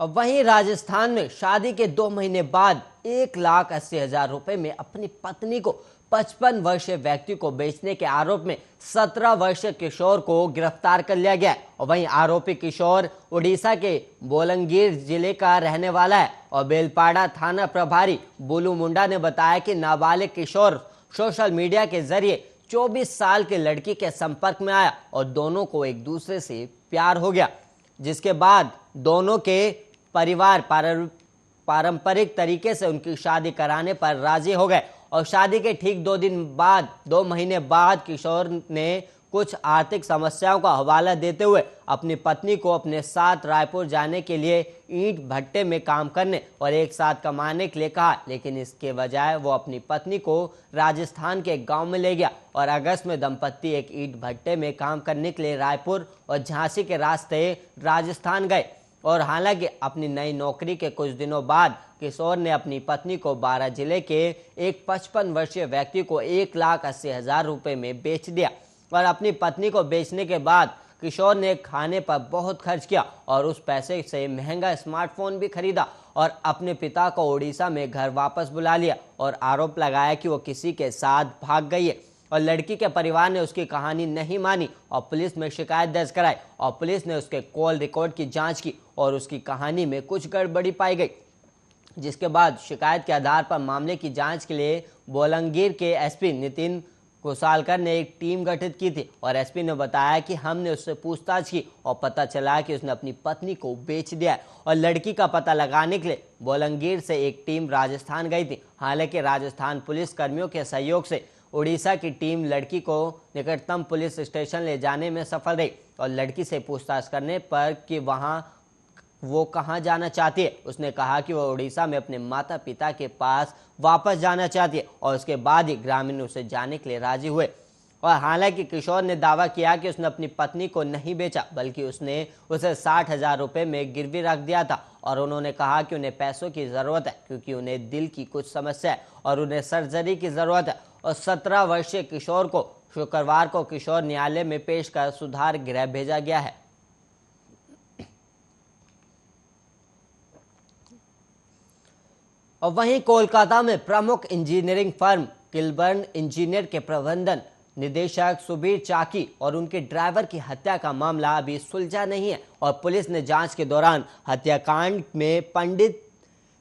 और वहीं राजस्थान में शादी के 2 महीने बाद 1,80,000 रुपए में अपनी पत्नी को 55 वर्षीय व्यक्ति को बेचने के आरोप में 17 वर्षीय किशोर को गिरफ्तार कर लिया गया है। और वहीं आरोपी किशोर उड़ीसा के बोलंगीर जिले का रहने वाला है। और बेलपाड़ा थाना प्रभारी बुलू मुंडा ने बताया कि नाबालिग किशोर सोशल मीडिया के जरिए 24 साल की लड़की के संपर्क में आया और दोनों को एक दूसरे से प्यार हो गया, जिसके बाद दोनों के परिवार पारंपरिक तरीके से उनकी शादी कराने पर राजी हो गए। और शादी के ठीक 2 महीने बाद किशोर ने कुछ आर्थिक समस्याओं का हवाला देते हुए अपनी पत्नी को अपने साथ रायपुर जाने के लिए ईंट भट्टे में काम करने और एक साथ कमाने के लिए कहा, लेकिन इसके बजाय वो अपनी पत्नी को राजस्थान के गांव में ले गया। और अगस्त में दंपत्ति एक ईंट भट्टे में काम करने के लिए रायपुर और झांसी के रास्ते राजस्थान गए। और हालांकि अपनी नई नौकरी के कुछ दिनों बाद किशोर ने अपनी पत्नी को 12 जिले के एक 55 वर्षीय व्यक्ति को 1,80,000 रुपए में बेच दिया। और अपनी पत्नी को बेचने के बाद किशोर ने खाने पर बहुत खर्च किया और उस पैसे से महंगा स्मार्टफोन भी खरीदा और अपने पिता को उड़ीसा में घर वापस बुला लिया। और आरोप लगाया कि वो किसी के साथ भाग गई है। और लड़की के परिवार ने उसकी कहानी नहीं मानी और पुलिस में शिकायत दर्ज कराई। और पुलिस ने उसके कॉल रिकॉर्ड की जांच की और उसकी कहानी में कुछ गड़बड़ी पाई गई, जिसके बाद शिकायत के आधार पर मामले की जांच के लिए बोलंगीर के एसपी नितिन कुसालकर ने एक टीम गठित की थी। और एसपी ने बताया कि हमने उससे पूछताछ की और पता चला कि उसने अपनी पत्नी को बेच दिया है। और लड़की का पता लगाने के लिए बोलंगीर से एक टीम राजस्थान गई थी। हालांकि राजस्थान पुलिस कर्मियों के सहयोग से उड़ीसा की टीम लड़की को निकटतम पुलिस स्टेशन ले जाने में सफल रही। और लड़की से पूछताछ करने पर कि वो कहाँ जाना चाहती है, उसने कहा कि वो उड़ीसा में अपने माता पिता के पास वापस जाना चाहती है। और उसके बाद ही ग्रामीण उसे जाने के लिए राजी हुए। और हालांकि किशोर ने दावा किया कि उसने अपनी पत्नी को नहीं बेचा, बल्कि उसने उसे 60,000 रुपए में गिरवी रख दिया था। और उन्होंने कहा कि उन्हें पैसों की ज़रूरत है क्योंकि उन्हें दिल की कुछ समस्या है और उन्हें सर्जरी की ज़रूरत है। और 17 वर्षीय किशोर को शुक्रवार को किशोर न्यायालय में पेश कर सुधार गृह भेजा गया है। और वहीं कोलकाता में प्रमुख इंजीनियरिंग फर्म किलबर्न इंजीनियर के प्रबंधन निदेशक सुबीर चाकी और उनके ड्राइवर की हत्या का मामला अभी सुलझा नहीं है। और पुलिस ने जांच के दौरान हत्याकांड में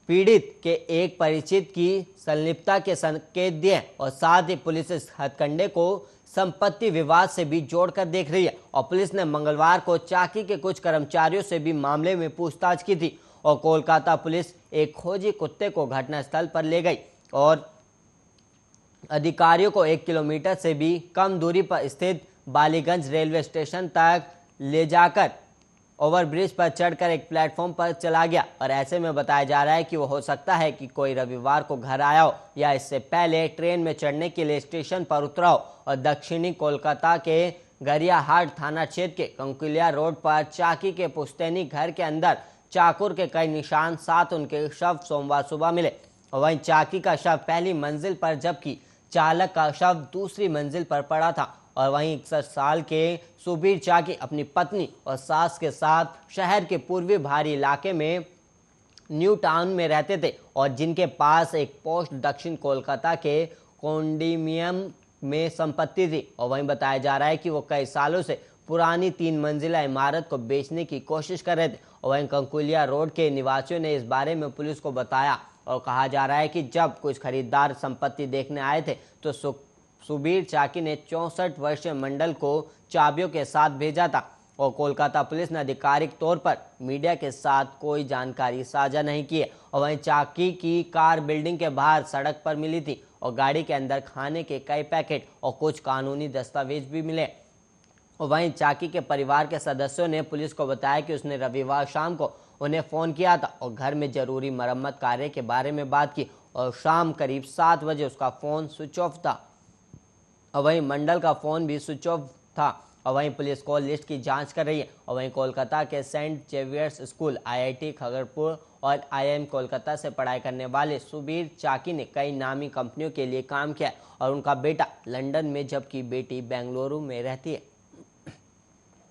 पीड़ित के एक परिचित की संलिप्तता के संकेत दिए और साथ ही पुलिस इस हत्याकांड को संपत्ति विवाद से भी जोड़कर देख रही है। और पुलिस ने मंगलवार को चाकी के कुछ कर्मचारियों से भी मामले में पूछताछ की थी। और कोलकाता पुलिस एक खोजी कुत्ते को घटनास्थल पर ले गई और अधिकारियों को 1 किलोमीटर से भी कम दूरी पर स्थित बालीगंज रेलवे स्टेशन तक ले जाकर ओवरब्रिज पर चढ़कर एक प्लेटफॉर्म पर चला गया। और ऐसे में बताया जा रहा है कि वो हो सकता है कि कोई रविवार को घर आया हो या इससे पहले ट्रेन में चढ़ने के लिए स्टेशन पर उतरा हो। और दक्षिणी कोलकाता के गरियाहाट थाना क्षेत्र के कंकुलिया रोड पर चाकी के पुश्तैनी घर के अंदर चाकुर के कई निशान, साथ उनके शव सोमवार सुबह मिले। और वहीं चाकी का शव पहली मंजिल पर जबकि चालक का शव दूसरी मंजिल पर पड़ा था। और वहीं 61 साल के सुबीर चाकी अपनी पत्नी और सास के साथ शहर के पूर्वी भारी इलाके में न्यू टाउन में रहते थे और जिनके पास एक पोस्ट दक्षिण कोलकाता के कॉन्डोमिनियम में संपत्ति थी। और वहीं बताया जा रहा है कि वो कई सालों से पुरानी 3 मंजिला इमारत को बेचने की कोशिश कर रहे थे। और वहीं कंकुलिया रोड के निवासियों ने इस बारे में पुलिस को बताया और कहा जा रहा है कि जब कुछ खरीदार संपत्ति देखने आए थे तो सुबीर चाकी ने 64 वर्षीय मंडल को चाबियों के साथ भेजा था। और कोलकाता पुलिस ने आधिकारिक तौर पर मीडिया के साथ कोई जानकारी साझा नहीं की है। और वहीं चाकी की कार बिल्डिंग के बाहर सड़क पर मिली थी और गाड़ी के अंदर खाने के कई पैकेट और कुछ कानूनी दस्तावेज भी मिले। और वहीं चाकी के परिवार के सदस्यों ने पुलिस को बताया कि उसने रविवार शाम को उन्हें फ़ोन किया था और घर में जरूरी मरम्मत कार्य के बारे में बात की। और शाम करीब 7 बजे उसका फ़ोन स्विच ऑफ था और वहीं मंडल का फ़ोन भी स्विच ऑफ था। और वहीं पुलिस कॉल लिस्ट की जांच कर रही है। और वहीं कोलकाता के सेंट जेवियर्स स्कूल, IIT खगड़पुर और IIM कोलकाता से पढ़ाई करने वाले सुबीर चाकी ने कई नामी कंपनियों के लिए काम किया और उनका बेटा लंदन में जबकि बेटी बेंगलुरु में रहती है।